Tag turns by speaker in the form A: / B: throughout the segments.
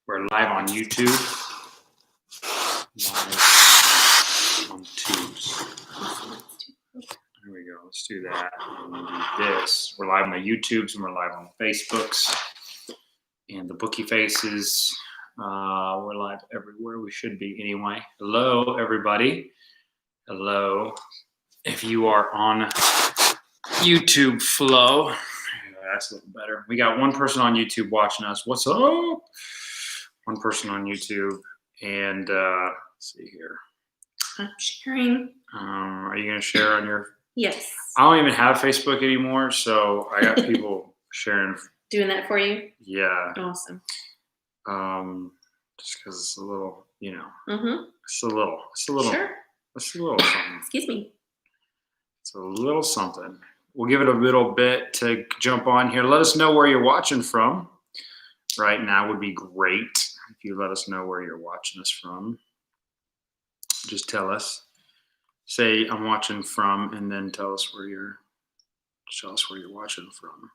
A: We're live on YouTube. Live on tubes. There we go. Let's do that. And we'll do this. We're live on the YouTubes and we're live on the Facebooks and the Bookie Faces. We're live everywhere we should be anyway. Hello, everybody. Hello. If you are on YouTube Flow, that's a little better. We got one person on YouTube watching us. What's up? One person on YouTube. And let's see here.
B: I'm sharing.
A: Are you going to share on your?
B: Yes.
A: I don't even have Facebook anymore, so I got people sharing.
B: Doing that for you?
A: Yeah.
B: Awesome.
A: Just because it's a little,
B: Mm-hmm.
A: It's a little.
B: Sure.
A: It's a little something.
B: Excuse me.
A: It's a little something. We'll give it a little bit to jump on here. Let us know where you're watching from. Right now would be great if you let us know where you're watching us from. Just tell us. Say I'm watching from, and then tell us where you're watching from.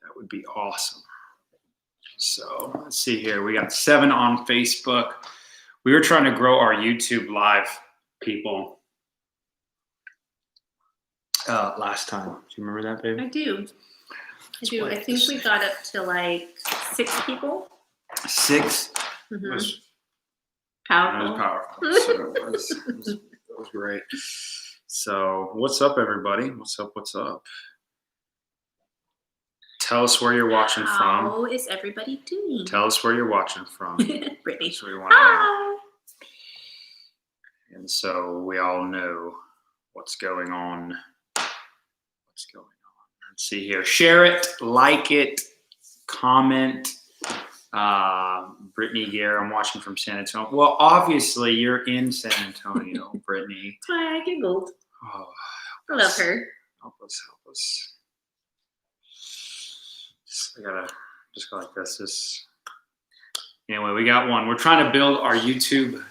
A: That would be awesome. So let's see here. We got 7 on Facebook. We were trying to grow our YouTube live people last time. Do you remember that, baby?
B: I do. I think we got up to like 6 people.
A: 6
B: Mm-hmm.
A: was
B: Powerful.
A: It was powerful. So it was great. So what's up, everybody? What's up? Tell us where you're watching from.
B: How is everybody doing?
A: Tell us where you're watching from.
B: Brittany.
A: That's what we want to know.
B: Hi.
A: And so we all know what's going on. Let's see here. Share it, like it, comment. Brittany Gare, I'm watching from San Antonio. Well, obviously you're in San Antonio, Brittany.
B: That's why I giggled.
A: Oh,
B: I love her.
A: Help us. I gotta just go like this. Anyway, we got one. We're trying to build our YouTube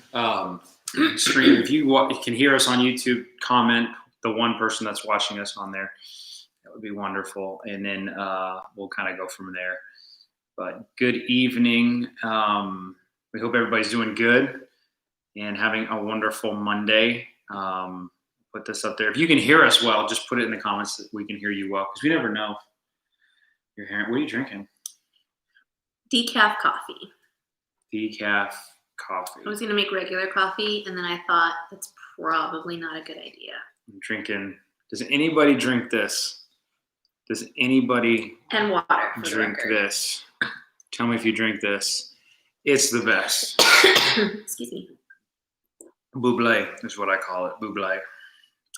A: stream. If you can hear us on YouTube, comment the one person that's watching us on there. That would be wonderful. And then we'll kind of go from there. But good evening. We hope everybody's doing good and having a wonderful Monday. Put this up there. If you can hear us well, just put it in the comments that we can hear you well, because we never know. You're hearing. What are you drinking?
B: Decaf coffee.
A: Decaf coffee.
B: I was going to make regular coffee, and then I thought that's probably not a good idea.
A: I'm drinking. Does anybody drink this? Does anybody
B: and water
A: drink this? Tell me if you drink this. It's the best.
B: Excuse me.
A: Buble is what I call it. Buble.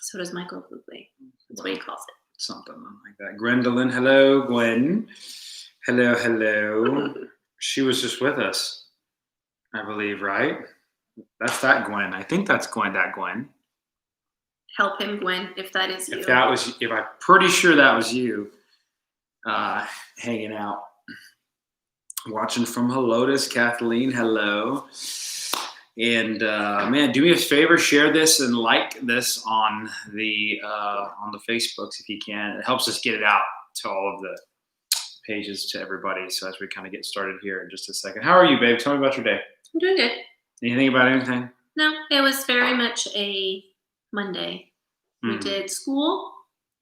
B: So does Michael Buble. That's what he calls it.
A: Something like that. Gwendolyn. Hello, Gwen. Hello. She was just with us, I believe, right? That's that Gwen. I think that's Gwen. That Gwen.
B: Help him, Gwen, if that is you.
A: If I'm pretty sure that was you, hanging out, watching from Helotus, Kathleen. Hello, and man, do me a favor, share this and like this on the Facebooks if you can. It helps us get it out to all of the pages to everybody. So as we kind of get started here in just a second, how are you, babe? Tell me about your day.
B: I'm doing good.
A: Anything about anything?
B: No, it was very much a Monday. We did school,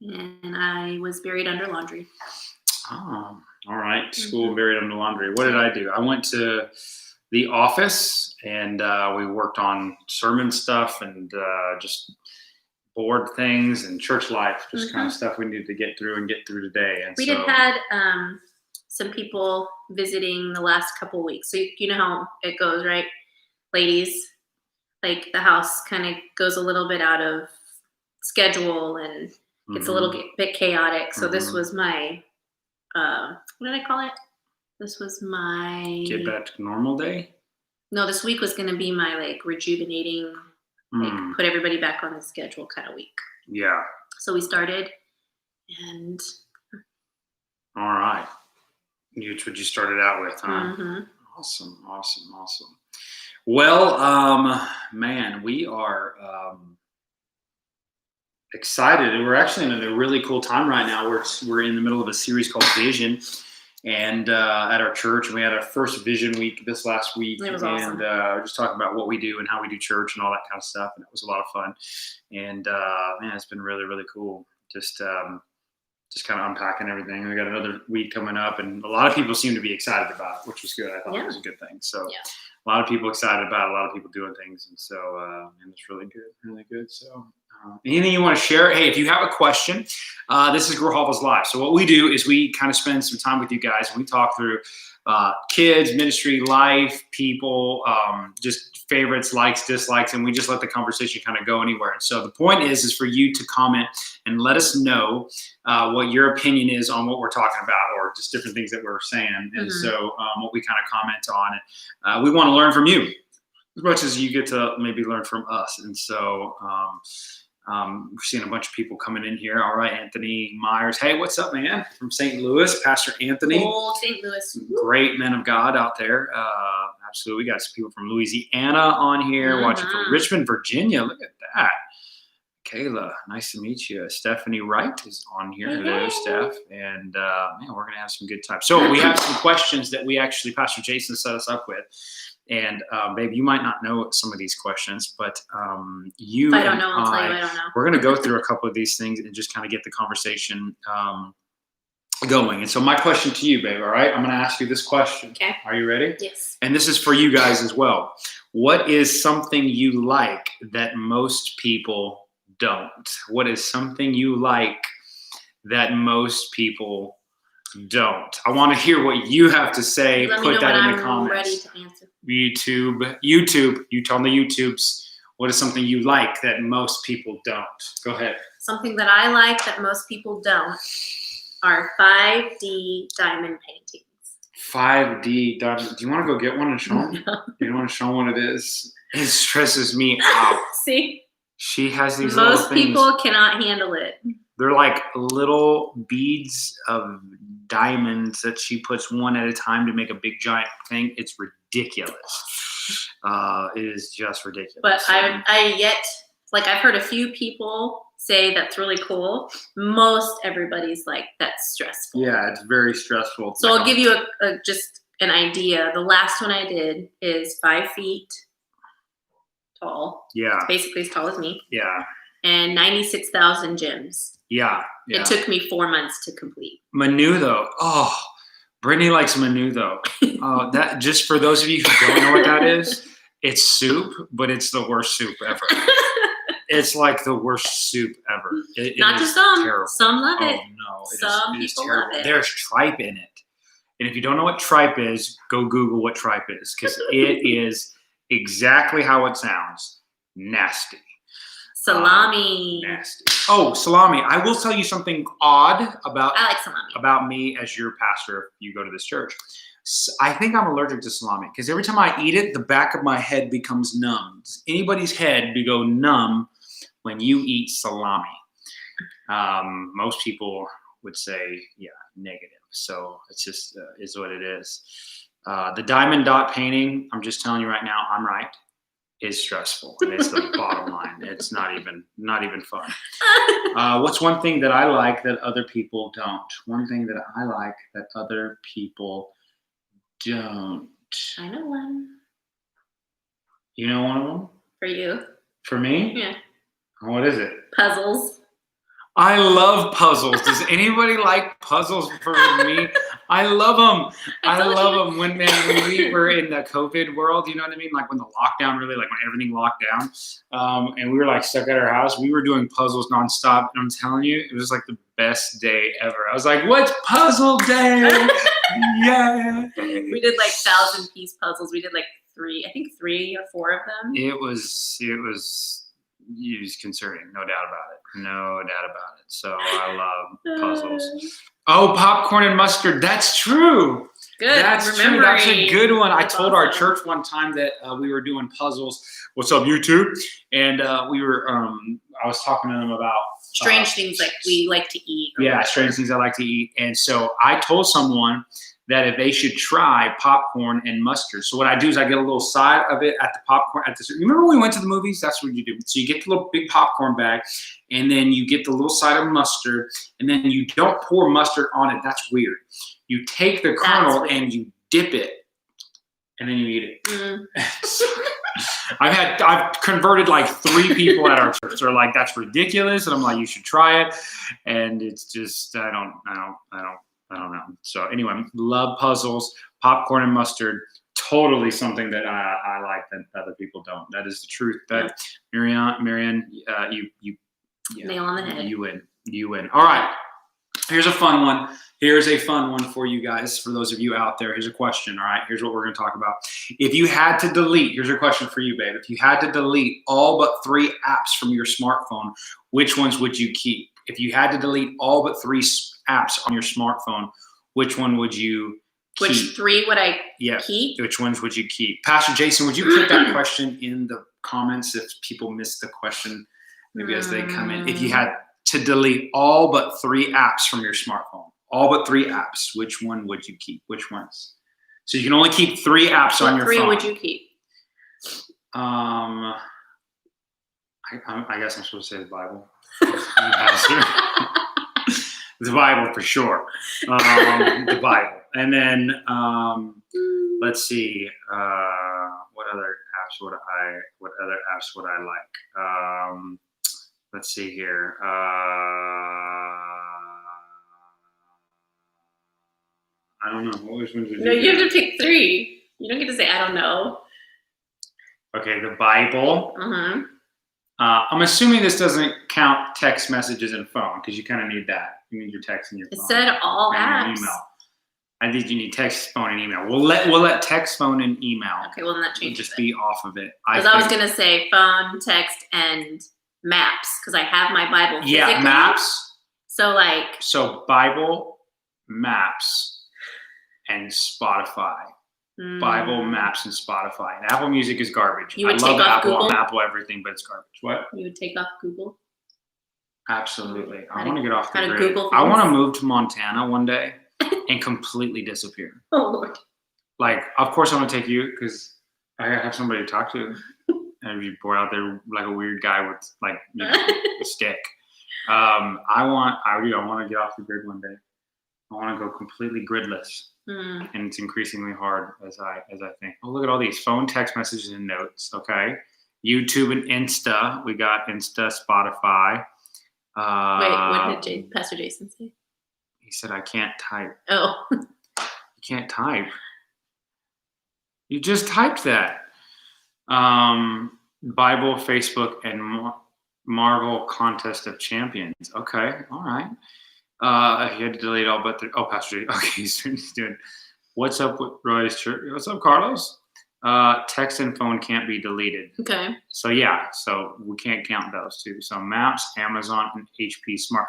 B: and I was buried under laundry.
A: Oh, all right. School buried under laundry. What did I do? I went to the office, and we worked on sermon stuff and just board things and church life, just kind of stuff we needed to get through today. And
B: we had some people visiting the last couple of weeks. So you know how it goes, right? Ladies, like the house kind of goes a little bit out of schedule and gets a little bit chaotic. So this was my, what did I call it? This was my...
A: Get back to normal day?
B: No, this week was going to be my like rejuvenating, like put everybody back on the schedule kind of week.
A: Yeah.
B: So we started and...
A: All right. That's what you started out with, huh?
B: Mm-hmm.
A: Awesome. Well, man, we are... excited. We're actually in a really cool time right now. We're in the middle of a series called Vision, and at our church, and we had our first Vision Week this last week.
B: It was awesome.
A: And just talking about what we do and how we do church and all that kind of stuff, and it was a lot of fun. And man, it's been really, really cool. Just kind of unpacking everything. We got another week coming up, and a lot of people seem to be excited about it, which was good. I thought it was a good thing. So a lot of people excited about it, a lot of people doing things, and so and it's really good, really good. So anything you want to share? Hey, if you have a question, this is Grijalva's Live. So what we do is we kind of spend some time with you guys, and we talk through kids, ministry, life, people, just favorites, likes, dislikes, and we just let the conversation kind of go anywhere. And so the point is for you to comment and let us know what your opinion is on what we're talking about, or just different things that we're saying. And so what we kind of comment on, we want to learn from you as much as you get to maybe learn from us. And so we're seeing a bunch of people coming in here. All right, Anthony Myers. Hey, what's up, man? From St. Louis, Pastor Anthony.
B: Old St. Louis.
A: Great men of God out there. Absolutely. We got some people from Louisiana on here, watching from Richmond, Virginia. Look at that. Kayla, nice to meet you. Stephanie Wright is on here. Hello, Steph. And man, we're going to have some good time. So we have some questions that we actually, Pastor Jason set us up with. And babe, you might not know some of these questions, but you. If
B: I don't know, I'll tell you I don't know.
A: We're going to go through a couple of these things and just kind of get the conversation going. And so my question to you, babe, all right? I'm going to ask you this question.
B: Okay.
A: Are you ready?
B: Yes.
A: And this is for you guys as well. What is something you like that most people don't? What is something you like that most people don't? I want to hear what you have to say.
B: Let me
A: Put
B: know
A: that
B: when
A: in the
B: I'm
A: comments.
B: ready to answer.
A: YouTube, you tell the YouTubes, what is something you like that most people don't? Go ahead.
B: Something that I like that most people don't are 5D diamond paintings.
A: 5D diamond. Do you want to go get one and show them?
B: No.
A: You don't want to show them what it is? It stresses me out.
B: See?
A: She has these
B: Most
A: little things.
B: people cannot handle it.
A: They're like little beads of diamonds that she puts one at a time to make a big giant thing. It's ridiculous. It is just ridiculous.
B: But I've heard a few people say that's really cool. Most everybody's like, that's stressful.
A: Yeah, it's very stressful.
B: So I'll give you just an idea. The last one I did is 5 feet tall.
A: Yeah.
B: It's basically as tall as me.
A: Yeah.
B: And 96,000 gems.
A: Yeah.
B: It took me 4 months to complete.
A: Menudo. Oh, Brittany likes menudo. That just for those of you who don't know what that is, it's soup, but it's the worst soup ever. It's like the worst soup ever.
B: Not just some. Terrible. Some love it.
A: Oh no,
B: Some people love it.
A: There's tripe in it, and if you don't know what tripe is, go Google what tripe is, because it is exactly how it sounds. Nasty.
B: Salami.
A: Nasty. Oh, salami. I will tell you something odd about.
B: I like salami.
A: About me as your pastor, if you go to this church. I think I'm allergic to salami because every time I eat it, the back of my head becomes numb. Does anybody's head go numb when you eat salami? Most people would say, yeah, negative. So it's just is what it is. The diamond dot painting, I'm just telling you right now, I'm right, is stressful. And it's the bottom line. It's not even fun. What's one thing that I like that other people don't? One thing that I like that other people don't.
B: I know one.
A: You know one of them?
B: For you.
A: For me?
B: Yeah.
A: What is it?
B: Puzzles.
A: I love puzzles. Does anybody like puzzles for me? I love them. I love them. When we were in the COVID world, you know what I mean? Like when the lockdown really, like when everything locked down, and we were like stuck at our house, we were doing puzzles nonstop. And I'm telling you, it was like the best day ever. I was like, what's puzzle day? Yeah.
B: We did like 1,000-piece puzzles. We did like 3 or 4 of them.
A: It was concerning, no doubt about it. No doubt about it. So I love puzzles. Oh, popcorn and mustard. That's true.
B: Good.
A: That's true. That's a good one. I told our church one time that we were doing puzzles. What's up, YouTube? And we were. I was talking to them about
B: strange things like we like to eat.
A: Yeah, strange things I like to eat. And so I told someone that if they should try popcorn and mustard. So what I do is I get a little side of it at the popcorn. Remember when we went to the movies? That's what you do. So you get the little big popcorn bag, and then you get the little side of mustard, and then you don't pour mustard on it. That's weird. You take the kernel and you dip it, and then you eat it.
B: Mm.
A: I've converted like 3 people at our church. They're like, that's ridiculous, and I'm like, you should try it. And it's just I don't know. So anyway, love puzzles, popcorn and mustard. Totally something that I like that other people don't. That is the truth. That Marianne, you
B: nail on the head.
A: You win. All right. Here's a fun one for you guys. For those of you out there, here's a question. All right. Here's what we're going to talk about. If you had to delete, here's a question for you, babe. If you had to delete all but 3 apps from your smartphone, which ones would you keep? If you had to delete all but 3 apps on your smartphone, which one would you keep?
B: Which 3 would I keep?
A: Which ones would you keep? Pastor Jason, would you put that question in the comments if people missed the question, maybe as they come in? If you had to delete all but 3 apps from your smartphone, all but 3 apps, which one would you keep? Which ones? So you can only keep 3 apps on your phone.
B: What 3 would you keep?
A: I guess I'm supposed to say the Bible. The Bible for sure. The Bible. And then let's see. What other apps would I like? Let's see here. I don't know. What was one?
B: No, you have to pick 3. You don't get to say I don't know.
A: Okay, the Bible.
B: Mm-hmm.
A: I'm assuming this doesn't count text messages and phone because you kind of need that. You need your text and your phone.
B: It said all apps.
A: Email. I think you need text, phone, and email. We'll let text, phone, and email.
B: Okay, well then that changes.
A: Just be off of it.
B: Because I was gonna say phone, text, and maps because I have my Bible.
A: Yeah, maps.
B: So
A: Bible, maps, and Spotify. Bible, maps, and Spotify. And Apple Music is garbage.
B: You would
A: I love
B: take off
A: Apple.
B: Google?
A: I'm Apple everything, but it's garbage. What?
B: You would take off Google?
A: Absolutely. I want to get off the
B: how to
A: grid.
B: Google
A: I want to
B: things?
A: move to Montana one day and completely disappear.
B: Oh Lord.
A: Like, of course I want to take you because I gotta have somebody to talk to. And be bored out there like a weird guy with like a stick. I want to get off the grid one day. I want to go completely gridless. And it's increasingly hard as I think. Oh, look at all these phone, text messages, and notes. Okay, YouTube and Insta. We got Insta, Spotify.
B: Wait, what did Pastor Jason say?
A: He said, "I can't type."
B: Oh,
A: you can't type. You just typed that. Bible, Facebook, and Marvel Contest of Champions. Okay, all right. He had to delete all but Pastor J. Okay, he's doing. What's up with Roy's church? What's up, Carlos? Text and phone can't be deleted.
B: okay.
A: So yeah, so we can't count those 2. So Maps, Amazon, and HP Smart.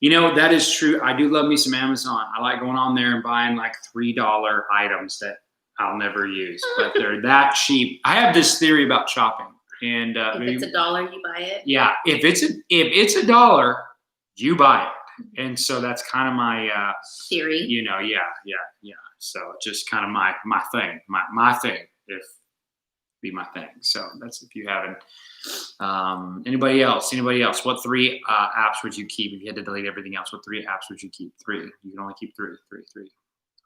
A: You know, that is true. I do love me some Amazon. I like going on there and buying like $3 items that I'll never use, but they're that cheap. I have this theory about shopping, and
B: If it's $1, you buy it.
A: Yeah, if it's $1, you buy it. And so that's kind of my
B: theory.
A: You know, yeah. So just kind of my thing, my thing. If be my thing. So that's if you haven't. Anybody else? What 3 apps would you keep if you had to delete everything else? What 3 apps would you keep? 3. You can only keep 3.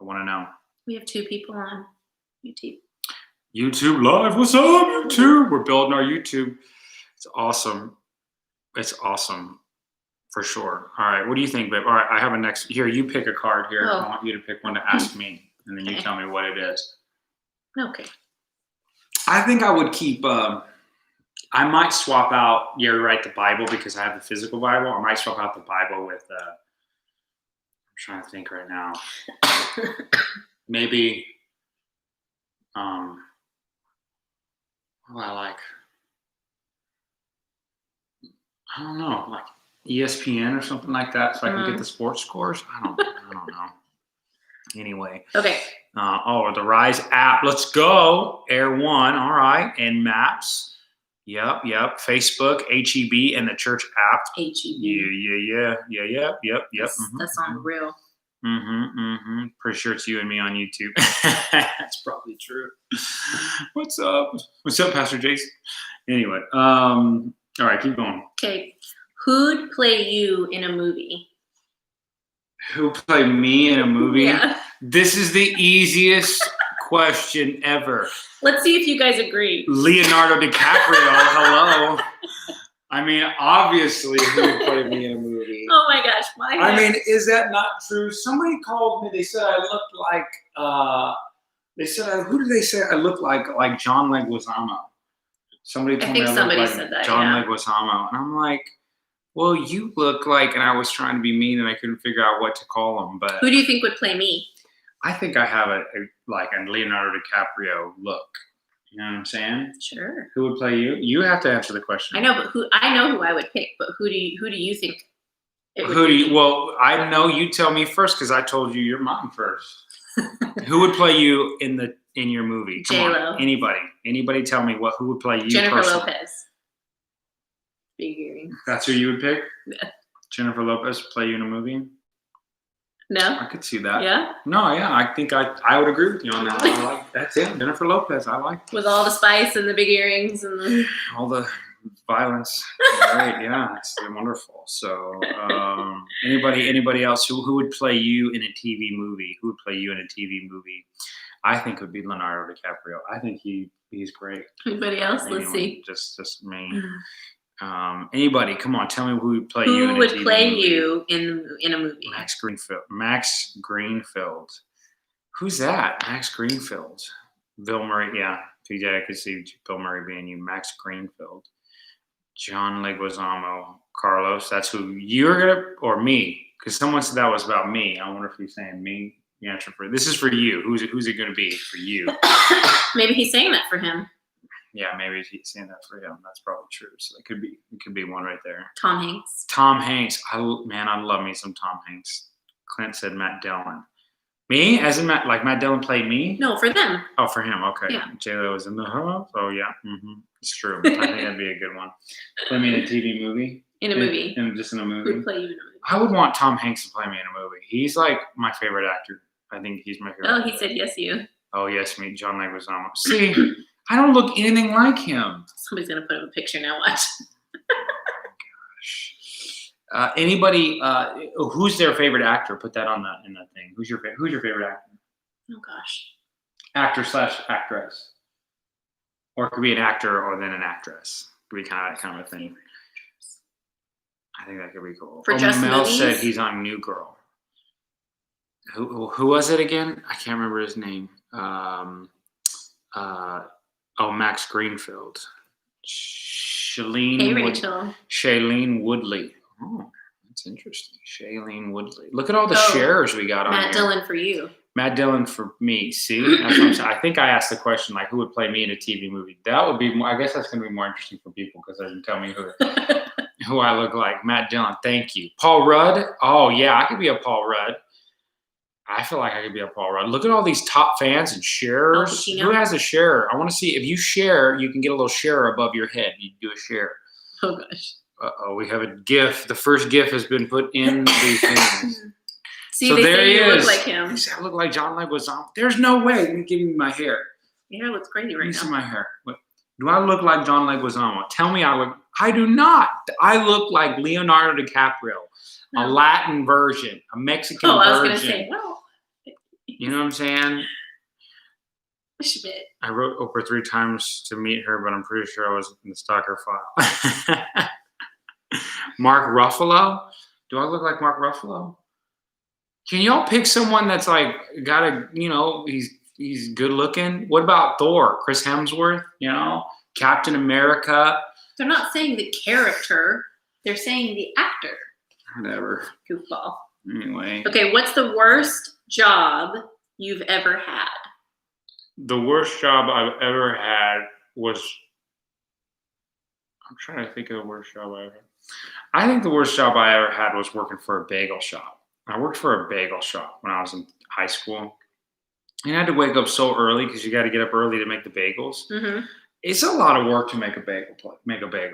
A: I want to know.
B: We have 2 people on YouTube.
A: YouTube Live. What's up, YouTube? We're building our YouTube. It's awesome. For sure. All right. What do you think, babe? All right. I have a next. Here, you pick a card here.
B: Oh.
A: I want you to pick one to ask me, and then you tell me what it is.
B: Okay.
A: I think I would keep. I might swap out. You're right, the Bible because I have the physical Bible. I might swap out the Bible with. I'm trying to think right now. Maybe. What I like. I don't know, like ESPN or something like that, so I can get the sports scores. I don't know. Anyway.
B: Okay.
A: The Rise app. Let's go. Air One. All right. And Maps. Yep. Facebook, HEB, and the church app.
B: HEB.
A: Yeah. Yep.
B: That's on real.
A: Pretty sure it's you and me on YouTube. That's probably true. What's up? What's up, Pastor Jason? Anyway. All right. Keep going.
B: Okay. Who'd play you in a movie?
A: Who played me in a movie?
B: Yeah.
A: This is the easiest question ever.
B: Let's see if you guys agree.
A: Leonardo DiCaprio. Hello. I mean, obviously, he would play me in a movie.
B: Oh my gosh, why?
A: I mean, is that not true? Somebody called me. They said I looked like. Who did they say I looked like? Like John Leguizamo. Somebody told me I looked like
B: said that,
A: John
B: yeah.
A: Leguizamo, and I'm like, well, you look like, and I was trying to be mean, and I couldn't figure out what to call him. But
B: who do you think would play me?
A: I think I have a Leonardo DiCaprio look. You know what I'm saying?
B: Sure.
A: Who would play you? You have to answer the question.
B: I know, but I know who I would pick, but who do you think?
A: Well, I know you tell me first because I told you you're mine first. Who would play you in your movie?
B: J-Lo.
A: Anybody tell me who would play you?
B: Jennifer
A: personally?
B: Lopez. Big earrings.
A: That's who you would pick?
B: Yeah.
A: Jennifer Lopez play you in a movie?
B: No.
A: I could see that.
B: Yeah?
A: No, yeah. I think I would agree with you on that. That's it. Jennifer Lopez. I like.
B: With all the spice and the big earrings and
A: all the violence. Right, yeah. It's wonderful. So anybody else who would play you in a TV movie? Who would play you in a TV movie? I think it would be Leonardo DiCaprio. I think he's great.
B: Anybody else? Let's see.
A: Just me. Anybody? Come on, tell me who would play you in a TV
B: movie. Who would play
A: movie.
B: you in a movie?
A: Max Greenfield. Who's that? Max Greenfield. Bill Murray. Yeah, TJ, I could see Bill Murray being you. Max Greenfield. John Leguizamo. Carlos. That's who you're gonna, or me? Because someone said that was about me. I wonder if he's saying me. The answer for this is for you. Who's it going to be for you?
B: Maybe he's saying that for him.
A: Yeah, maybe he's saying that for him. That's probably true. So it could be one right there.
B: Tom Hanks.
A: Tom Hanks. I love me some Tom Hanks. Clint said Matt Dillon. Me? As in Matt Dillon played me?
B: No, for them.
A: Oh, for him. Okay.
B: Yeah.
A: J-Lo was in the house. Oh, yeah. Mm-hmm. It's true. I think that'd be a good one. Play me in a TV movie.
B: In a movie.
A: Just in a movie.
B: Who'd play you in a movie?
A: I would want Tom Hanks to play me in a movie. He's like my favorite actor. I think he's my favorite.
B: Oh, he said yes, you.
A: Oh, yes, me. John Leguizamo. See, I don't look anything like him.
B: Somebody's gonna put up a picture now. Watch.
A: Gosh. Anybody? Who's their favorite actor? Put that in that thing. Who's your favorite actor?
B: Oh gosh.
A: Actor/actress, or it could be an actor or then an actress. It could be kind of a thing. I think that could be cool.
B: For just
A: Mel
B: movies?
A: said he's on New Girl. Who was it again? I can't remember his name. Max Greenfield.
B: Hey, Rachel.
A: Shailene Woodley. Oh, that's interesting. Shailene Woodley. Look at all the shares we got on here.
B: Matt Dillon for you.
A: Matt Dillon for me. See, that's what I'm saying. I think I asked the question like, who would play me in a TV movie? That would be more. I guess that's going to be more interesting for people because they can tell me who I look like. Matt Dillon. Thank you. Paul Rudd. Oh yeah, I could be a Paul Rudd. I feel like I could be a Paul Rudd. Look at all these top fans and sharers. Who has a sharer? I want to see. If you share, you can get a little share above your head. You do a share.
B: Oh gosh.
A: We have a GIF. The first GIF has been put in the things.
B: See, so they there say you look like him.
A: They say I look like John Leguizamo. There's no way. Let me give you my hair.
B: Your hair looks crazy right now.
A: Let me see my hair. What? Do I look like John Leguizamo? Tell me I look. I do not. I look like Leonardo DiCaprio, a Latin version, a Mexican version.
B: Oh, I was going to say, well.
A: You know what I'm saying?
B: Schmidt.
A: I wrote Oprah 3 times to meet her, but I'm pretty sure I was in the stalker file. Mark Ruffalo? Do I look like Mark Ruffalo? Can y'all pick someone that's like got a, he's good looking? What about Thor? Chris Hemsworth? Captain America?
B: They're not saying the character. They're saying the actor.
A: Whatever.
B: Goofball.
A: Anyway.
B: Okay, what's the worst job you've ever had?
A: The worst job I've ever had was, I'm trying to think of the worst job I ever had. I think the worst job I ever had was working for a bagel shop. I worked for a bagel shop when I was in high school. And I had to wake up so early because you got to get up early to make the bagels. Mm-hmm. It's a lot of work to make a bagel.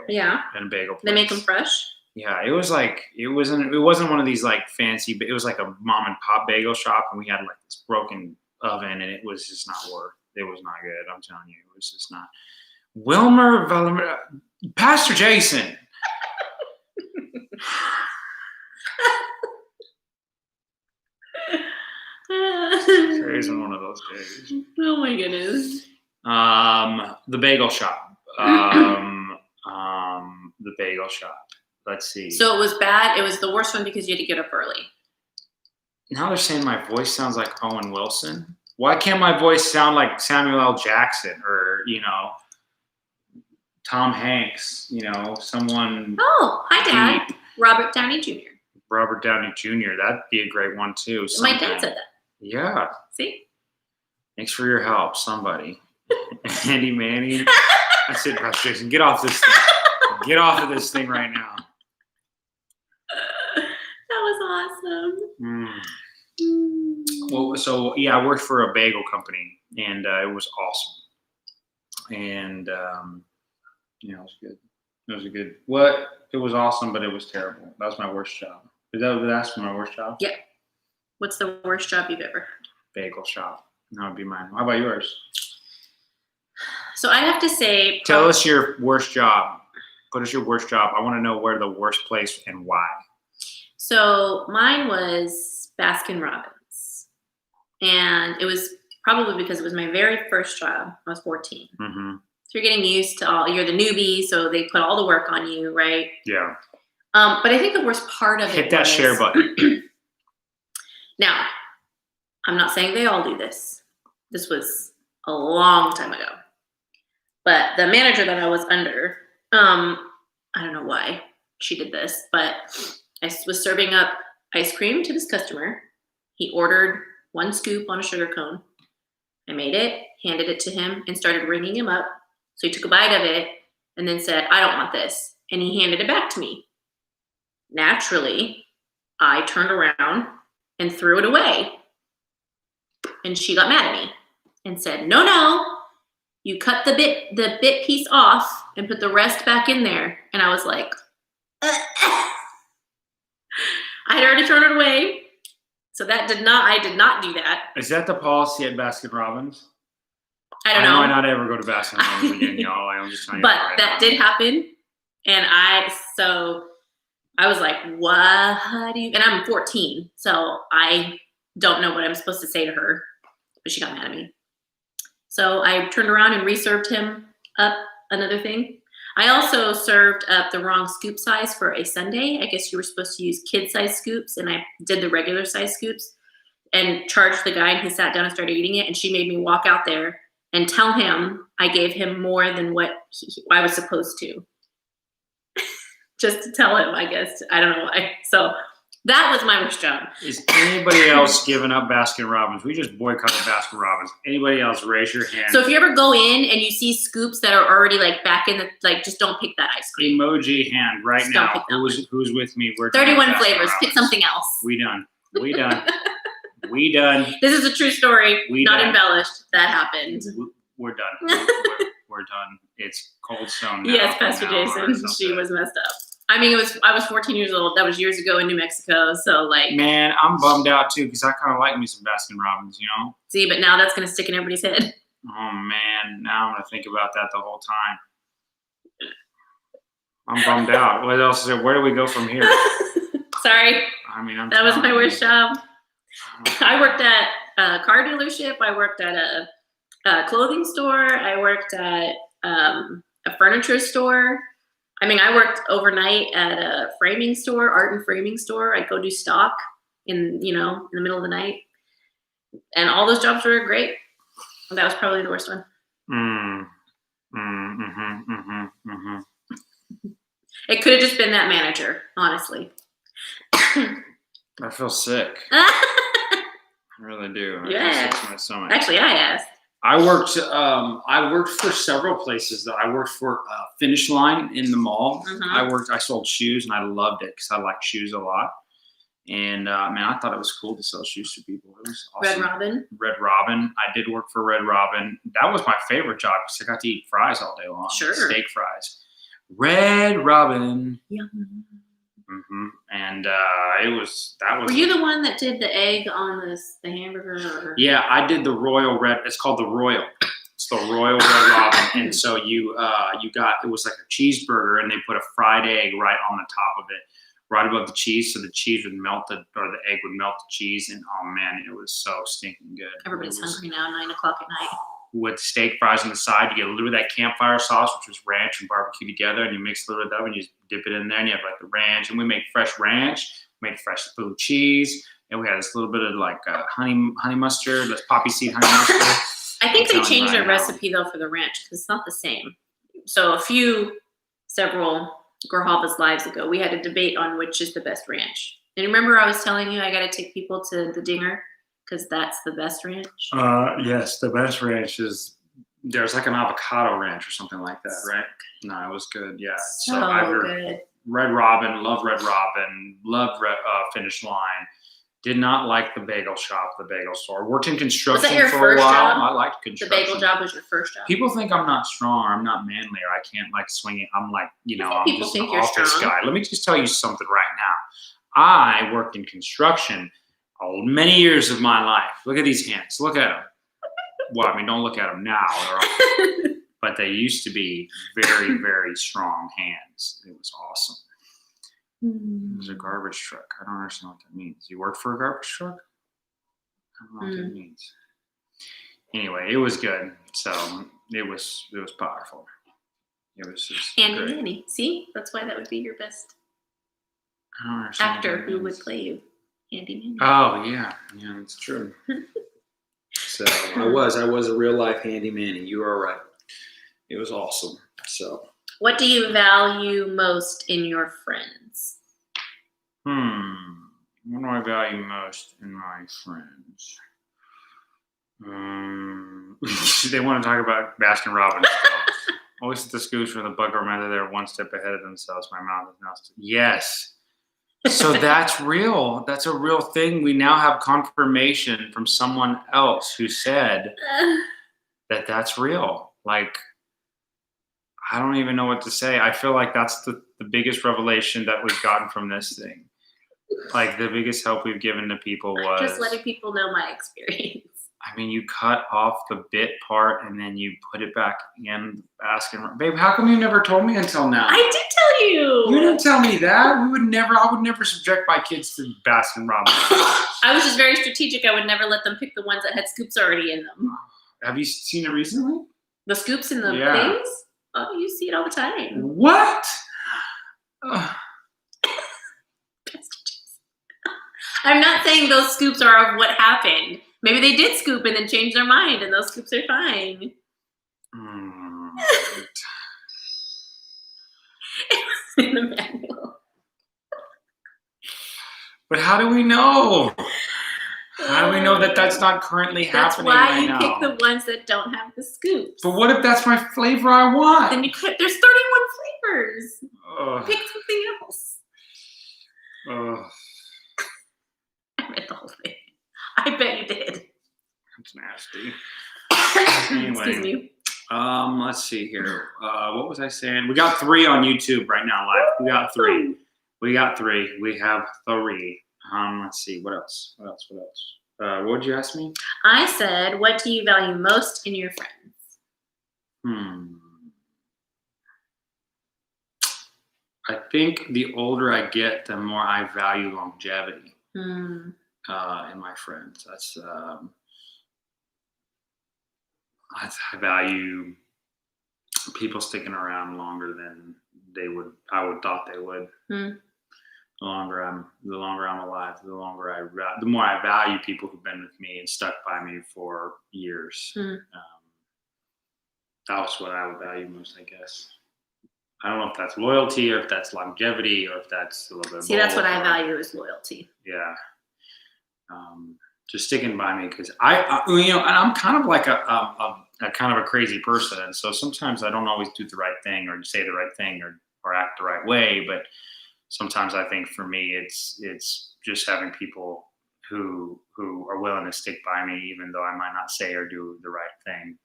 B: Yeah.
A: In a bagel place.
B: They make them fresh?
A: Yeah, it was like it wasn't one of these like fancy, but it was like a mom and pop bagel shop, and we had like this broken oven, and it was just not worth. It was not good. I'm telling you, it was just not. Wilmer, Pastor Jason. Today's one of those days.
B: Oh my goodness.
A: The bagel shop. The bagel shop. Let's see.
B: So it was bad. It was the worst one because you had to get up early.
A: Now they're saying my voice sounds like Owen Wilson. Why can't my voice sound like Samuel L. Jackson or, Tom Hanks, someone.
B: Oh, hi, Dad.
A: deep.
B: Robert Downey Jr.
A: Robert Downey Jr. That'd be a great one, too.
B: My dad said that.
A: Yeah.
B: See?
A: Thanks for your help, somebody. Andy Manning. That's it, Pastor Jason. Get off this thing. Get off of this thing right now.
B: That was awesome.
A: Well, so yeah, I worked for a bagel company, and it was awesome. And it was good. It was a good. It was awesome, but it was terrible. That was my worst job. That's my worst job?
B: Yeah. What's the worst job you've ever had?
A: Bagel shop. That would be mine. How about yours?
B: So I have to say.
A: Tell us your worst job. What is your worst job? I want to know where the worst place and why.
B: So mine was Baskin Robbins. And it was probably because it was my very first job. I was 14.
A: Mm-hmm.
B: So you're getting used to you're the newbie, so they put all the work on you, right?
A: Yeah.
B: But I think the worst part of it
A: Hit that share button.
B: Now, I'm not saying they all do this. This was a long time ago. But the manager that I was under, I don't know why she did this, but I was serving up ice cream to this customer. He ordered 1 scoop on a sugar cone. I made it, handed it to him, and started ringing him up. So he took a bite of it and then said, I don't want this. And he handed it back to me. Naturally, I turned around and threw it away. And she got mad at me and said, no, you cut the bit piece off and put the rest back in there. And I was like, I had already thrown it away. So I did not do that.
A: Is that the policy at Baskin Robbins?
B: I don't know.
A: I might not ever go to Baskin Robbins again, y'all. I'm just telling you.
B: But
A: right
B: that
A: now.
B: did happen. And I was like, what do you, and I'm 14. So I don't know what I'm supposed to say to her, but she got mad at me. So I turned around and reserved him up another thing. I also served up the wrong scoop size for a sundae. I guess you were supposed to use kid-size scoops, and I did the regular size scoops and charged the guy, and he sat down and started eating it, and she made me walk out there and tell him I gave him more than what I was supposed to. Just to tell him, I guess. I don't know why. So that was my worst job.
A: Is anybody else giving up Baskin Robbins? We just boycotted Baskin Robbins. Anybody else, raise your hand.
B: So if you ever go in and you see scoops that are already back in just don't pick that ice cream.
A: Emoji hand right
B: Just
A: now. Who's with me? We're
B: 31 flavors. Pick something else.
A: We done. We done.
B: This is a true story, not
A: done.
B: Embellished. That happened.
A: We're done. We're done. It's Cold Stone now.
B: Yes, Pastor Jason. She was messed up. I mean, I was 14 years old. That was years ago in New Mexico. So
A: man, I'm bummed out too because I kind of like me some Baskin Robbins,
B: See, but now that's gonna stick in everybody's head.
A: Oh man, now I'm gonna think about that the whole time. I'm bummed out. What else is there? Where do we go from here?
B: Sorry.
A: I mean,
B: that was my worst job. I worked at a car dealership. I worked at a clothing store. I worked at a furniture store. I mean, I worked overnight at a framing store, art and framing store. I'd go do stock in the middle of the night. And all those jobs were great. That was probably the worst one. It could have just been that manager, honestly.
A: I feel sick. I really do. I feel sick to my stomach.
B: Actually, I asked.
A: I worked for several places though. I worked for Finish Line in the mall.
B: Mm-hmm.
A: I sold shoes and I loved it because I like shoes a lot. And man, I thought it was cool to sell shoes to people. It was awesome. Red Robin. I did work for Red Robin. That was my favorite job because I got to eat fries all day long.
B: Sure.
A: Steak fries. Red Robin.
B: Yum.
A: Mm-hmm. And that was.
B: Were you the one that did the egg on the hamburger? Or?
A: Yeah, I did the Royal Red. It's called the Royal. It's the Royal Red Robin. And so you got, it was like a cheeseburger, and they put a fried egg right on the top of it. right above the cheese, so the cheese would melt or the egg would melt the cheese, and oh man, it was so stinking good.
B: Everybody's hungry now, 9:00 at night.
A: With steak fries on the side, you get a little bit of that campfire sauce, which was ranch and barbecue together, and you mix a little bit of that, and you just dip it in there, and you have like the ranch, and we make fresh ranch, made fresh blue cheese, and we had this little bit of like honey mustard, this poppy seed honey mustard.
B: I think they changed their recipe though for the ranch because it's not the same. So several Grijalva's lives ago, we had a debate on which is the best ranch. And remember, I was telling you I got to take people to the Dinger because that's the best ranch.
A: Yes, the best ranch is there's like an avocado ranch or something like that, right? No, it was good. Yeah,
B: So good.
A: Red Robin, love Finish Line. Did not like the bagel shop, the bagel store. Worked in construction
B: Was that your
A: for
B: first
A: a while.
B: job?
A: I liked
B: The
A: construction.
B: bagel job was your first job.
A: People think I'm not strong or I'm not manly or I can't like swing it. I'm like, I'm
B: people
A: just an
B: think you're
A: office
B: strong.
A: guy. Let me just tell you something right now. I worked in construction many years of my life. Look at these hands. Look at them. Well, I mean, don't look at them now. But they used to be very, very strong hands. It was awesome. It was a garbage truck. I don't understand what that means. You work for a garbage truck? I don't know what that means. Anyway, it was good. So it was powerful. It was just
B: Andy
A: great.
B: Manny. See, that's why that would be your best
A: I don't understand what
B: actor
A: that
B: who would
A: means.
B: play you, Andy Manny.
A: Oh yeah, that's true. So I was a real life Handy Manny. You are right. It was awesome. So.
B: What do you value most in your friends?
A: What do I value most in my friends? They want to talk about Baskin Robbins still. Always at the scoops where the bug remember they're one step ahead of themselves. My mouth is now still. Yes. So that's real. That's a real thing. We now have confirmation from someone else who said that that's real. Like, I don't even know what to say. I feel like that's the biggest revelation that we've gotten from this thing. Like, the biggest help we've given to people was
B: just letting people know my experience.
A: I mean, you cut off the bit part and then you put it back in Baskin. Babe, how come you never told me until now?
B: I did tell you.
A: You didn't tell me that. I would never subject my kids to Baskin Robbins.
B: I was just very strategic. I would never let them pick the ones that had scoops already in them.
A: Have you seen it recently?
B: The scoops in the things? Oh, you see it all the time.
A: What?
B: I'm not saying those scoops are of what happened. Maybe they did scoop and then change their mind, and those scoops are fine. In the manual.
A: But how do we know? How do we know that that's not currently
B: That's
A: happening
B: why
A: right
B: you
A: now?
B: pick the ones that don't have the scoops.
A: But what if that's my flavor I want?
B: Then you could. There's 31 flavors.
A: Ugh.
B: Pick something else.
A: Ugh.
B: I read the whole thing. I bet you did.
A: That's nasty.
B: Excuse me.
A: Let's see here. What was I saying? We got 3 on YouTube right now live. We got 3. We have 3. Let's see. What else? What would you ask me?
B: I said, what do you value most in your friends?
A: I think the older I get, the more I value longevity in my friends. That's I value people sticking around longer than I would thought they would. The longer I'm alive, the more I value people who've been with me and stuck by me for years. That was what I would value most, I guess. I don't know if that's loyalty or if that's longevity or if that's a little bit of
B: See, that's
A: both,
B: what I
A: or-
B: value is loyalty.
A: Yeah. Just sticking by me because I and I'm kind of like a kind of a crazy person, and so sometimes I don't always do the right thing or say the right thing or act the right way. But sometimes I think for me, it's just having people who are willing to stick by me, even though I might not say or do the right thing.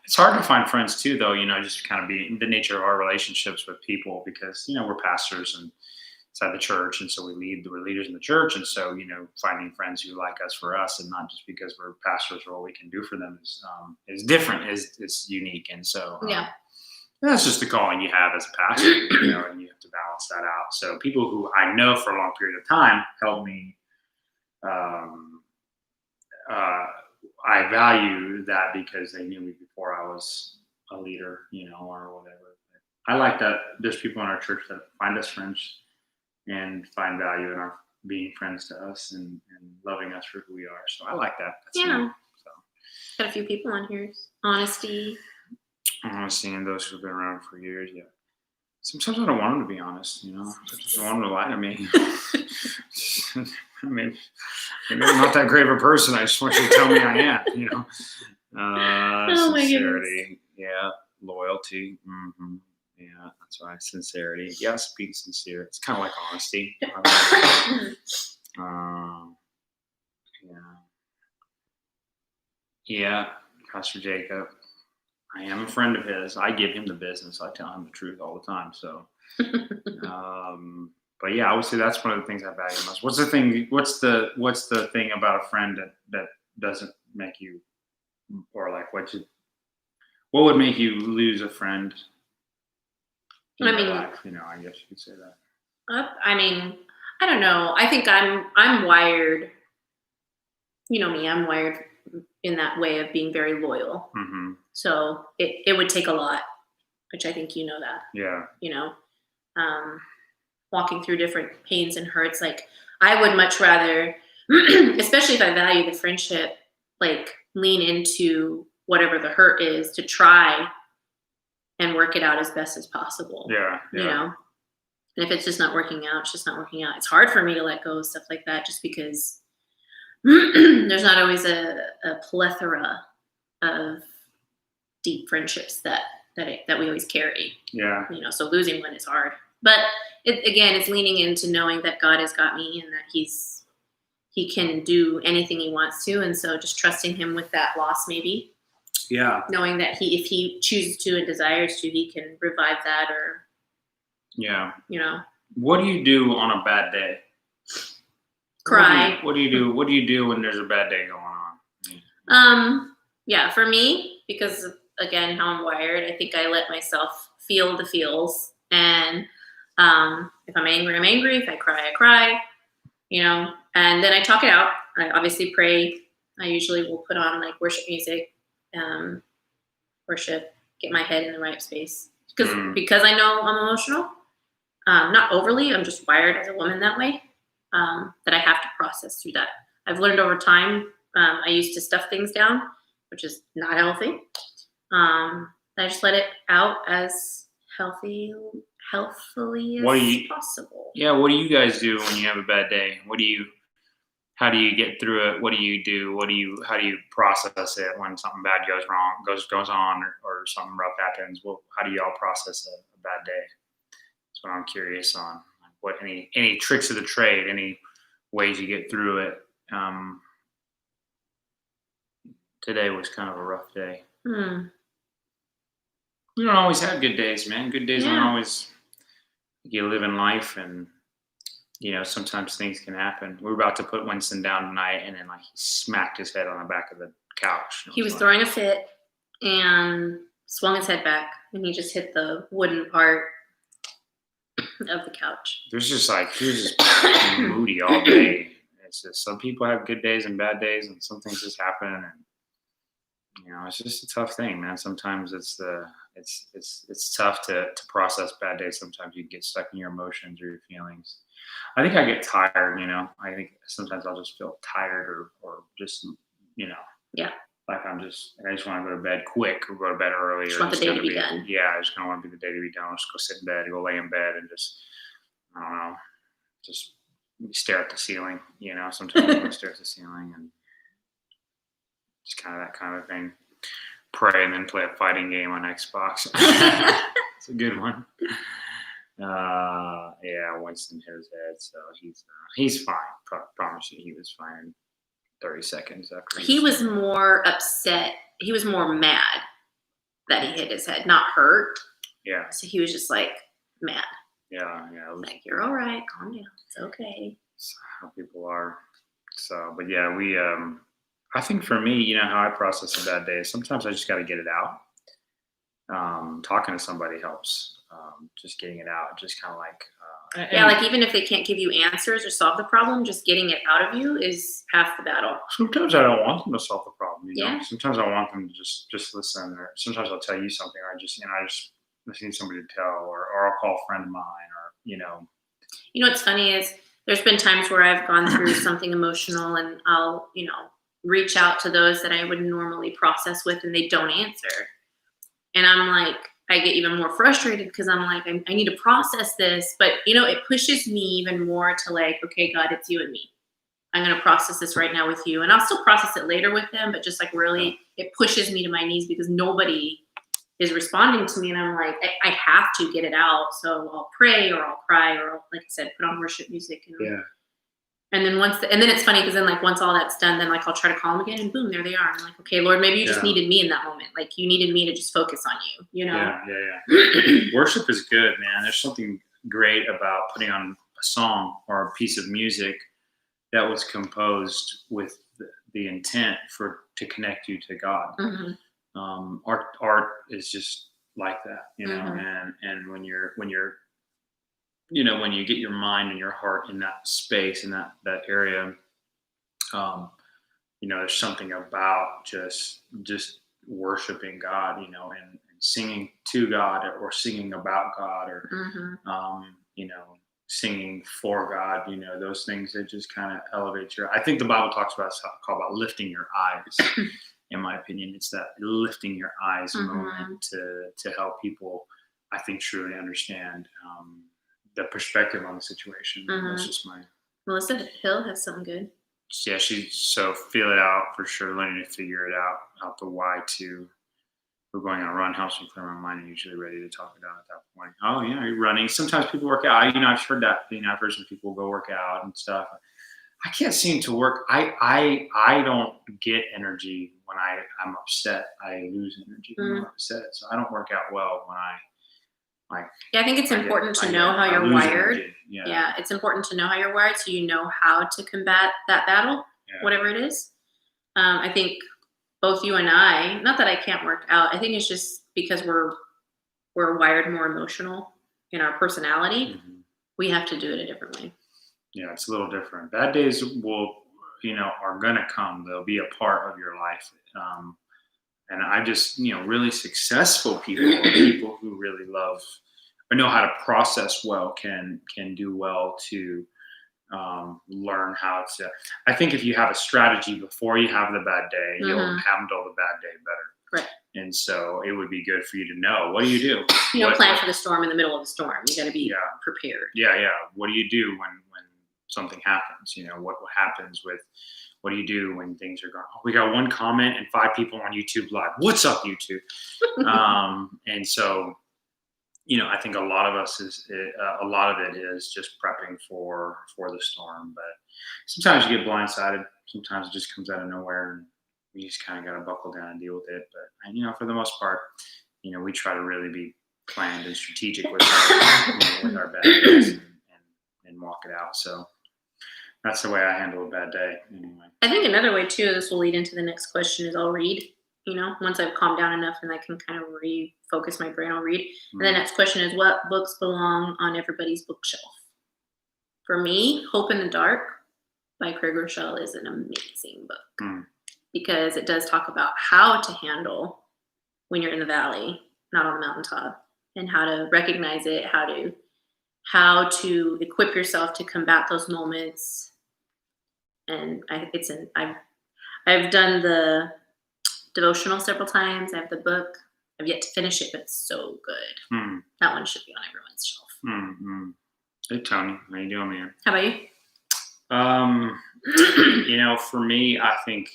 A: It's hard to find friends too, though. Just kind of be the nature of our relationships with people because we're pastors and inside the church, and so we're leaders in the church, and so finding friends who like us for us and not just because we're pastors or what we can do for them is different, is unique, and so That's just the calling you have as a pastor, and you have to balance that out. So people who I know for a long period of time help me. Um, I value that because they knew me before I was a leader, or whatever. I like that there's people in our church that find us friends and find value in our being friends to us and loving us for who we are. So I like that. That's
B: Yeah.
A: me. So.
B: Got a few people on here. Honesty.
A: Honesty and those who've been around for years, yeah. Sometimes I don't want them to be honest, I just want them to lie to me. I mean, maybe I'm not that great of a person. I just want you to tell me I am,
B: Oh my
A: sincerity, yeah, loyalty, yeah, that's right, sincerity. Yes, being sincere. It's kind of like honesty. Yeah, Pastor Jacob. I am a friend of his. I give him the business. I tell him the truth all the time. So, but yeah, I would say that's one of the things I value most. What's the thing? What's the thing about a friend that doesn't make you, or like what would make you lose a friend in your life? I guess you could say that.
B: I don't know. I think I'm wired. You know me. I'm wired in that way of being very loyal.
A: Mm-hmm.
B: So it would take a lot, which I think you know that.
A: Yeah.
B: Walking through different pains and hurts. Like I would much rather, especially if I value the friendship, like lean into whatever the hurt is to try and work it out as best as possible.
A: Yeah.
B: And if it's just not working out, it's just not working out. It's hard for me to let go of stuff like that just because there's not always a plethora of deep friendships that we always carry.
A: Yeah.
B: So losing one is hard. But it's leaning into knowing that God has got me and that he can do anything he wants to. And so just trusting him with that loss, maybe.
A: Yeah.
B: Knowing that if he chooses to and desires to, he can revive that or.
A: Yeah.
B: What
A: do you do on a bad day?
B: Cry.
A: What do you do? What do you do when there's a bad day going on?
B: Yeah, for me, because again, how I'm wired, I think I let myself feel the feels. And if I'm angry, I'm angry. If I cry, I cry. And then I talk it out. I obviously pray. I usually will put on like worship music, worship, get my head in the right space. Because I know I'm emotional. Not overly. I'm just wired as a woman that way. That I have to process through that. I've learned over time. I used to stuff things down, which is not healthy. I just let it out as healthily as possible.
A: Yeah. What do you guys do when you have a bad day? How do you get through it? What do you do? How do you process it when something bad goes on or something rough happens? How do y'all process a bad day? That's what I'm curious on. What any tricks of the trade, any ways you get through it. Today was kind of a rough day. We don't always have good days, man. Good days aren't always. You live in life, and sometimes things can happen. We were about to put Winston down tonight, and then he smacked his head on the back of the couch.
B: He was throwing a fit and swung his head back, and he just hit the wooden part of the couch.
A: He was just moody all day. It's just some people have good days and bad days, and some things just happen, and it's just a tough thing, man. Sometimes it's tough to process bad days. Sometimes you get stuck in your emotions or your feelings. I think I get tired. I think sometimes I'll just feel tired or just
B: yeah.
A: Like I just want to go to bed quick or go to bed early.
B: Just want the day to be done.
A: Yeah, I just kind of want to be the day to be done. I'll just go sit in bed, go lay in bed, and just, I don't know, just stare at the ceiling. Sometimes I stare at the ceiling and just kind of that kind of thing. Pray and then play a fighting game on Xbox. It's a good one. Winston hit his head, so he's fine. Promise you, he was fine. 30 seconds after.
B: He was more upset. He was more mad that he hit his head, not hurt.
A: Yeah.
B: So he was just mad.
A: Yeah.
B: You're all right. Calm down. It's okay.
A: That's how people are. So, but yeah, we. I think for me, how I process a bad day. Sometimes I just got to get it out. talking to somebody helps. Just getting it out, just kind of like
B: Yeah, like even if they can't give you answers or solve the problem, just getting it out of you is half the battle.
A: sometimes I don't want them to solve the problem. You know,
B: Yeah.
A: sometimes I want them to just listen, or sometimes I'll tell you something, or I just need somebody to tell, or I'll call a friend of mine, or
B: You know what's funny is there's been times where I've gone through something emotional and I'll, reach out to those that I would normally process with and they don't answer. And I'm like, I get even more frustrated because I'm like, I need to process this. But, it pushes me even more to like, okay, God, it's you and me. I'm going to process this right now with you. And I'll still process it later with them. But just like really, it pushes me to my knees because nobody is responding to me. And I'm like, I have to get it out. So I'll pray or I'll cry or I'll, like I said, put on worship music. And then and then it's funny because then like once all that's done, then like I'll try to call them again and boom, there they are. I'm like, okay, Lord, maybe you just needed me in that moment. Like you needed me to just focus on you,
A: Yeah. Worship is good, man. There's something great about putting on a song or a piece of music that was composed with the intent to connect you to God. Art is just like that, and when you get your mind and your heart in that space, in that area, there's something about just worshiping God, and singing to God or singing about God or, singing for God, those things that just kind of elevate I think the Bible talks about lifting your eyes. In my opinion, it's that lifting your eyes moment to help people, I think, truly understand, the perspective on the situation. That's just my.
B: Melissa Hill has something good.
A: Yeah, so feel it out for sure. Learning to figure it out the why to. We're going on a run, helps me clear my mind, and usually ready to talk it out at that point. Oh yeah, you're running. Sometimes people work out. I've heard that. I've heard some people go work out and stuff. I can't seem to work. I don't get energy when I'm upset. I lose energy when I'm upset. So I don't work out well when
B: I think it's important to know how you're wired. Yeah, it's important to know how you're wired so you know how to combat that battle, whatever it is. I think both you and I, not that I can't work out, I think it's just because we're wired more emotional in our personality. We have to do it a different way.
A: Yeah, it's a little different. Bad days are going to come. They'll be a part of your life. And I just, really successful people who really love or know how to process well can do well to learn how to. I think if you have a strategy before you have the bad day, you'll handle the bad day better.
B: Right.
A: And so it would be good for you to know, what do you do?
B: Plan for the storm in the middle of the storm. You got to be prepared.
A: Yeah. What do you do when something happens? What happens with. What do you do when things are going? Oh, we got one comment and 5 people on YouTube Live. What's up, YouTube? And so, I think a lot of it is just prepping for the storm. But sometimes you get blindsided. Sometimes it just comes out of nowhere, and you just kind of got to buckle down and deal with it. But for the most part, we try to really be planned and strategic with our bad days and walk it out. So. That's the way I handle a bad day, anyway.
B: I think another way, too, this will lead into the next question, is I'll read. Once I've calmed down enough and I can kind of refocus my brain, I'll read. And the next question is, what books belong on everybody's bookshelf? For me, Hope in the Dark by Craig Rochelle is an amazing book because it does talk about how to handle when you're in the valley, not on the mountaintop, and how to recognize it, how to equip yourself to combat those moments. And I've done the devotional several times. I have the book. I've yet to finish it, but it's so good. That one should be on everyone's shelf.
A: Hey, Tony, how you doing, man?
B: How about
A: you? For me, I think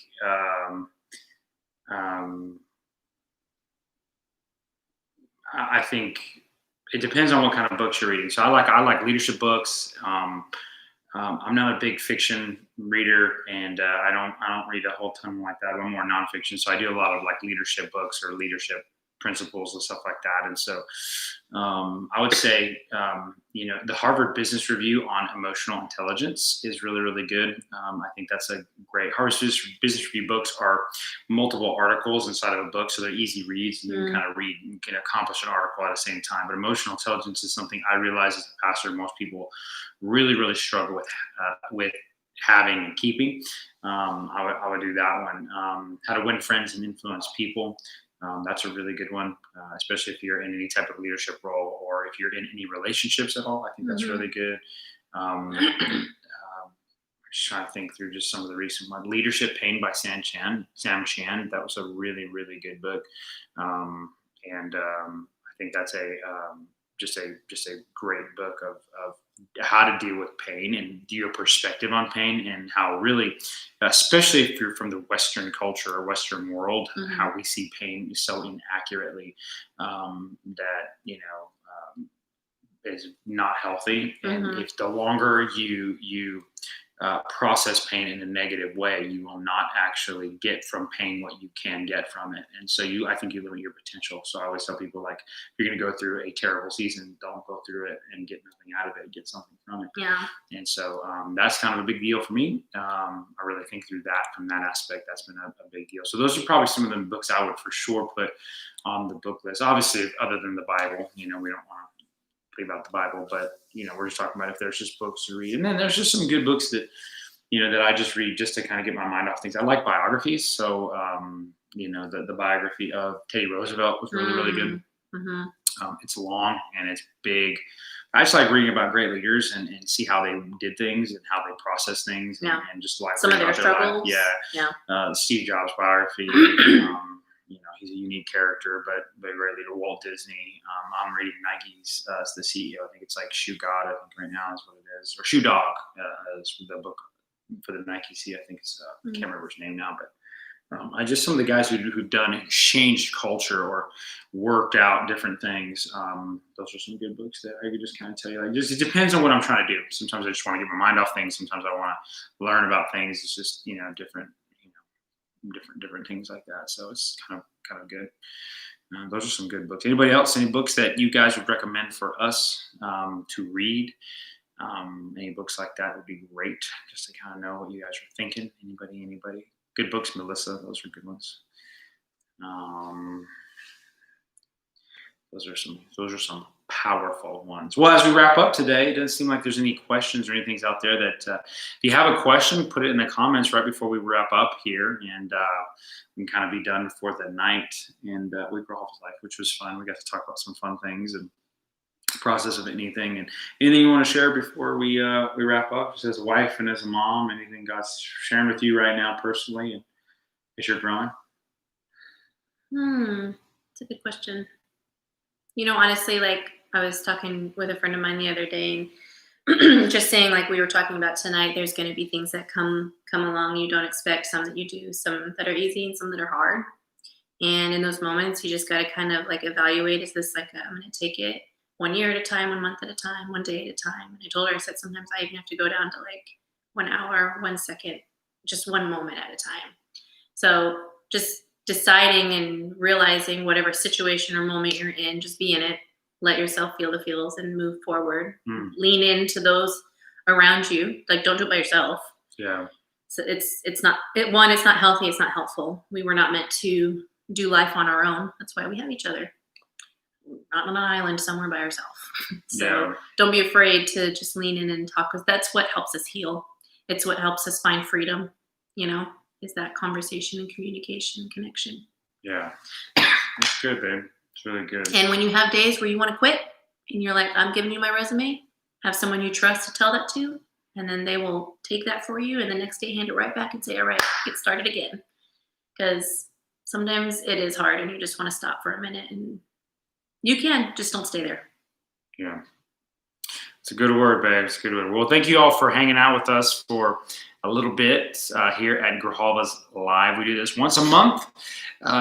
A: it depends on what kind of books you're reading. So I like leadership books. I'm not a big fiction reader, and I don't read a whole ton like that. I'm more nonfiction, so I do a lot of like leadership books or leadership principles and stuff like that. And so I would say, the Harvard Business Review on emotional intelligence is really, really good. I think that's a great Harvard Business Review books are multiple articles inside of a book, so they're easy reads. And you can kind of read, you can accomplish an article at the same time. But emotional intelligence is something I realize as a pastor, most people really, really struggle with having and keeping. I would do that one. How to win friends and influence people. That's a really good one, especially if you're in any type of leadership role or if you're in any relationships at all. I think that's really good. Just trying to think through just some of the recent ones. Leadership Pain by Sam Chan. That was a really, really good book. I think that's just a great book of how to deal with pain and your perspective on pain, and how really, especially if you're from the Western culture or Western world, how we see pain so inaccurately, that, is not healthy. And if the longer you process pain in a negative way, you will not actually get from pain what you can get from it. And so I think you limit your potential. So I always tell people, like, if you're going to go through a terrible season, don't go through it and get nothing out of it, get something from it.
B: Yeah.
A: And so that's kind of a big deal for me. I really think through that from that aspect. That's been a big deal. So those are probably some of the books I would for sure put on the book list. Obviously, other than the Bible, we don't want to about the Bible, but we're just talking about if there's just books to read. And then there's just some good books that that I just read just to kind of get my mind off things. I like biographies, so the biography of Teddy Roosevelt was really, really good. It's long and it's big. I just like reading about great leaders and see how they did things and how they process things, and just like
B: some of their struggles.
A: Steve Jobs biography. He's a unique character, but a great leader. Walt Disney. I'm reading Nike's the CEO. I think it's like Shoe God. I think right now is what it is, or Shoe Dog is the book for the Nike CEO. I think it's I can't remember his name now, but I just some of the guys who've changed culture or worked out different things. Those are some good books that I could just kind of tell you. Like, it depends on what I'm trying to do. Sometimes I just want to get my mind off things. Sometimes I want to learn about things. It's just different things like that. So it's kind of good. Those are some good books. Anybody else? Any books that you guys would recommend for us to read? Any books like that would be great, just to kind of know what you guys are thinking. Anybody? Good books, Melissa. Those are good ones. Those are some powerful ones. Well, as we wrap up today, it doesn't seem like there's any questions or anything out there that if you have a question, put it in the comments right before we wrap up here, and we can kind of be done for the night and with Grijalva's life, which was fun. We got to talk about some fun things and process of anything. And anything you want to share before we wrap up, just as a wife and as a mom, anything God's sharing with you right now personally and as you're growing?
B: That's a good question. Honestly, like, I was talking with a friend of mine the other day, and just saying, like we were talking about tonight, there's going to be things that come along you don't expect, some that you do, some that are easy and some that are hard. And in those moments, you just got to kind of like evaluate, is this like I'm going to take it 1 year at a time, 1 month at a time, 1 day at a time. And I told her, I said, sometimes I even have to go down to like 1 hour, 1 second, just one moment at a time. So just deciding and realizing whatever situation or moment you're in, just be in it, let yourself feel the feels and move forward. Lean into those around you. Like, don't do it by yourself.
A: Yeah.
B: So it's not healthy. It's not helpful. We were not meant to do life on our own. That's why we have each other. Not on an island somewhere by ourselves. So Don't be afraid to just lean in and talk, because that's what helps us heal. It's what helps us find freedom, is that conversation and communication and connection.
A: Yeah. That's good, babe. It's really good.
B: And when you have days where you want to quit and you're like, I'm giving you my resume, have someone you trust to tell that to, and then they will take that for you and the next day hand it right back and say, all right, get started again. Because sometimes it is hard and you just want to stop for a minute, and you can, just don't stay there.
A: Yeah. It's a good word, babe. It's a good word. Well, thank you all for hanging out with us for a little bit here at Grijalva's Live. We do this once a month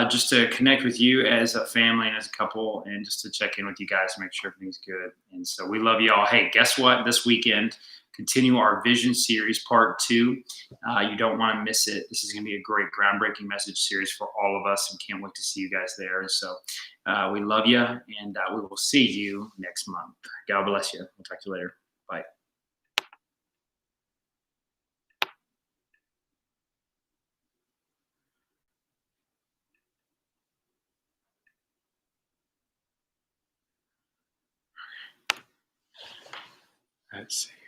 A: just to connect with you as a family and as a couple, and just to check in with you guys to make sure everything's good. And so we love you all. Hey, guess what? This weekend, continue our vision series part 2. You don't want to miss it. This is going to be a great groundbreaking message series for all of us, and can't wait to see you guys there. So we love you, and we will see you next month. God bless you. We'll talk to you later. Bye. Let's see.